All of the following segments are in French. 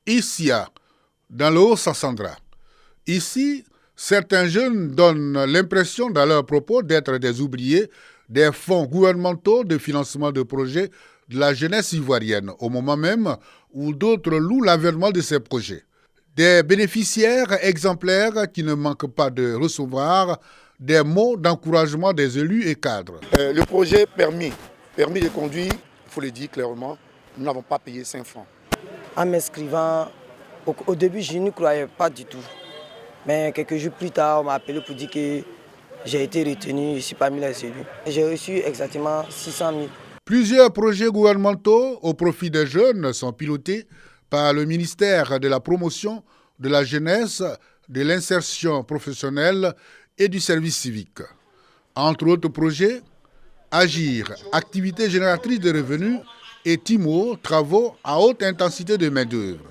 ICIA, dans le Haut-Sassandra. Ici, certains jeunes donnent l'impression dans leurs propos d'être des oubliés des fonds gouvernementaux de financement de projets de la jeunesse ivoirienne, au moment même où d'autres louent l'avènement de ces projets. Des bénéficiaires exemplaires qui ne manquent pas de recevoir des mots d'encouragement des élus et cadres. Le projet permis de conduire, il faut le dire clairement, nous n'avons pas payé 5 francs. En m'inscrivant, au début, je n'y croyais pas du tout. Mais quelques jours plus tard, on m'a appelé pour dire que j'ai été retenu ici parmi les élus. J'ai reçu exactement 600 000. Plusieurs projets gouvernementaux au profit des jeunes sont pilotés par le ministère de la Promotion, de la Jeunesse, de l'Insertion professionnelle et du Service civique. Entre autres projets, Agir, activité génératrice de revenus, et TIMO, travaux à haute intensité de main-d'œuvre.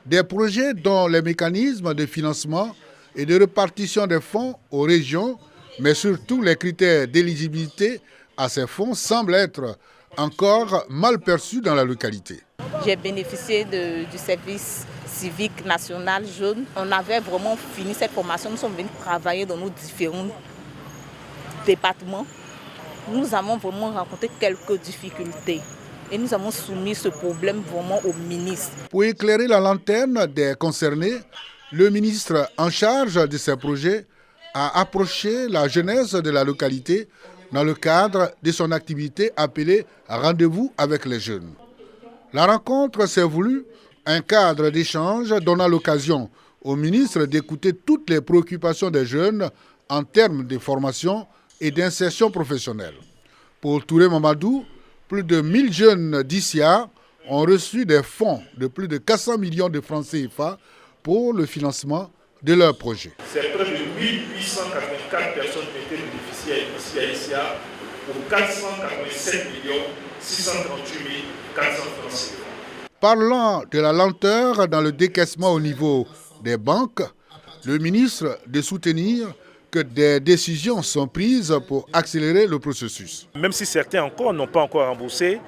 Des projets dont les mécanismes de financement et de répartition des fonds aux régions, mais surtout les critères d'éligibilité à ces fonds semblent être encore mal perçus dans la localité. J'ai bénéficié du service civique national jeune. On avait vraiment fini cette formation. Nous sommes venus travailler dans nos différents départements. Nous avons vraiment rencontré quelques difficultés et nous avons soumis ce problème vraiment au ministre. Pour éclairer la lanterne des concernés, le ministre en charge de ces projets a approché la jeunesse de la localité dans le cadre de son activité appelée « Rendez-vous avec les jeunes ». La rencontre s'est voulue un cadre d'échange donnant l'occasion au ministre d'écouter toutes les préoccupations des jeunes en termes de formation et d'insertion professionnelle. Pour Touré Mamadou, plus de 1000 jeunes d'ICIA ont reçu des fonds de plus de 400 millions de francs CFA pour le financement de leurs projets. C'est près de 1884 personnes qui étaient bénéficiaires ici à ICIA pour 487 638 400 francs CFA. Parlant de la lenteur dans le décaissement au niveau des banques, le ministre de soutenir que des décisions sont prises pour accélérer le processus. Même si certains encore n'ont pas encore remboursé,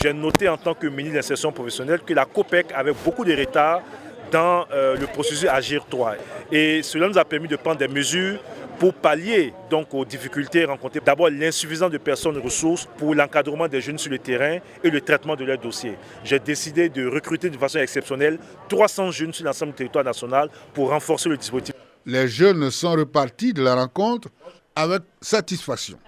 j'ai noté en tant que ministre de l'Insertion professionnelle que la COPEC avait beaucoup de retard dans le processus Agir 3. Et cela nous a permis de prendre des mesures pour pallier donc aux difficultés rencontrées. D'abord, l'insuffisance de personnes ressources pour l'encadrement des jeunes sur le terrain et le traitement de leurs dossiers. J'ai décidé de recruter de façon exceptionnelle 300 jeunes sur l'ensemble du territoire national pour renforcer le dispositif. Les jeunes sont repartis de la rencontre avec satisfaction.